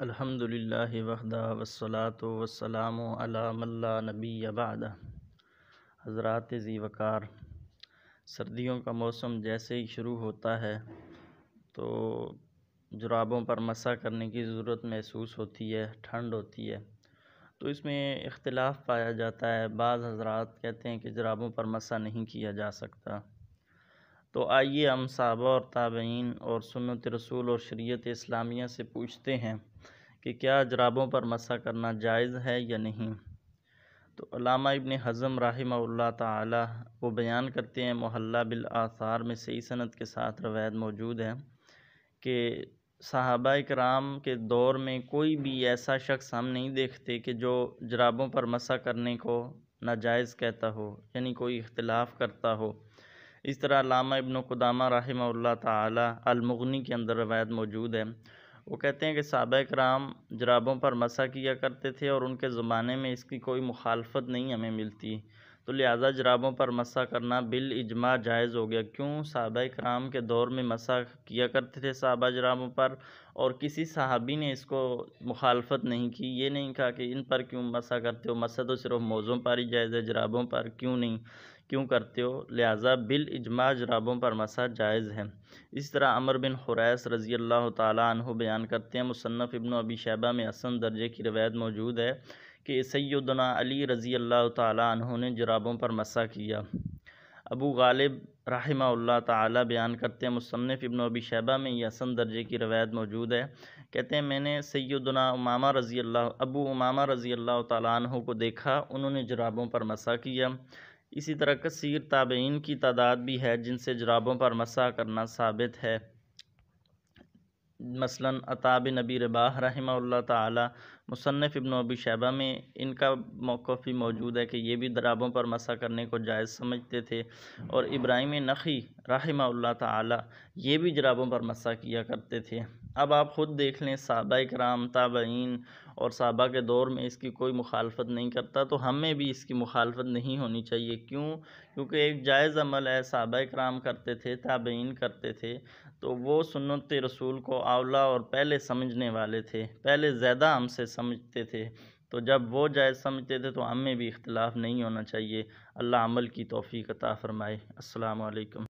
الحمدللہ وحدہ والصلاة والسلام علی من لا نبی بعدہ۔ حضرات ذی وقار، سردیوں کا موسم جیسے ہی شروع ہوتا ہے تو جرابوں پر مسح کرنے کی ضرورت محسوس ہوتی ہے، ٹھنڈ ہوتی ہے تو اس میں اختلاف پایا جاتا ہے۔ بعض حضرات کہتے ہیں کہ جرابوں پر مسح نہیں کیا جا سکتا۔ تو آئیے ہم صحابہ اور تابعین اور سنت رسول اور شریعت اسلامیہ سے پوچھتے ہیں کہ کیا جرابوں پر مسح کرنا جائز ہے یا نہیں۔ تو علامہ ابن حزم رحمہ اللہ تعالی وہ بیان کرتے ہیں، محلہ بالآثار میں صحیح سند کے ساتھ روایت موجود ہے کہ صحابہ کرام کے دور میں کوئی بھی ایسا شخص ہم نہیں دیکھتے کہ جو جرابوں پر مسح کرنے کو ناجائز کہتا ہو، یعنی کوئی اختلاف کرتا ہو۔ اس طرح علامہ ابن قدامہ رحمہ اللہ تعالی المغنی کے اندر روایت موجود ہے، وہ کہتے ہیں کہ صحابہ کرام جرابوں پر مسح کیا کرتے تھے اور ان کے زمانے میں اس کی کوئی مخالفت نہیں ہمیں ملتی، تو لہٰذا جرابوں پر مسح کرنا بالاجماع جائز ہو گیا۔ کیوں؟ صحابہ کرام کے دور میں مسح کیا کرتے تھے صحابہ جرابوں پر، اور کسی صحابی نے اس کو مخالفت نہیں کی، یہ نہیں کہا کہ ان پر کیوں مسح کرتے ہو، مسح تو صرف موزوں پر ہی جائز ہے، جرابوں پر کیوں کرتے ہو، لہٰذا بالاجماع جرابوں پر مسح جائز ہے۔ اس طرح عمر بن حریث رضی اللہ تعالیٰ عنہ بیان کرتے ہیں، مصنف ابن ابی شیبہ میں حسن درجے کی روایت موجود ہے کہ سیدنا علی رضی اللہ تعالیٰ عنہ نے جرابوں پر مسح کیا۔ ابو غالب رحمہ اللہ تعالیٰ بیان کرتے ہیں، مصنف ابن ابی شیبہ میں یہ حسن درجے کی روایت موجود ہے، کہتے ہیں میں نے سیدنا ابو امامہ رضی اللہ تعالیٰ عنہ کو دیکھا، انہوں نے جرابوں پر مسح کیا۔ اسی طرح کثیر تابعین کی تعداد بھی ہے جن سے جرابوں پر مسح کرنا ثابت ہے، مثلاً عطا بن ابی رباح رحمہ اللہ تعالی، مصنف ابن ابی شیبہ میں ان کا موقف بھی موجود ہے کہ یہ بھی جرابوں پر مسح کرنے کو جائز سمجھتے تھے، اور ابراہیم نخعی رحمہ اللہ تعالی یہ بھی جرابوں پر مسح کیا کرتے تھے۔ اب آپ خود دیکھ لیں، صحابہ کرام، تابعین اور صحابہ کے دور میں اس کی کوئی مخالفت نہیں کرتا، تو ہمیں بھی اس کی مخالفت نہیں ہونی چاہیے۔ کیونکہ ایک جائز عمل ہے، صحابہ کرام کرتے تھے، تابعین کرتے تھے، تو وہ سنت رسول کو اولیٰ اور پہلے سمجھنے والے تھے، پہلے زیادہ ہم سے سمجھتے تھے، تو جب وہ جائز سمجھتے تھے تو ہمیں بھی اختلاف نہیں ہونا چاہیے۔ اللہ عمل کی توفیق عطا فرمائے۔ السلام علیکم۔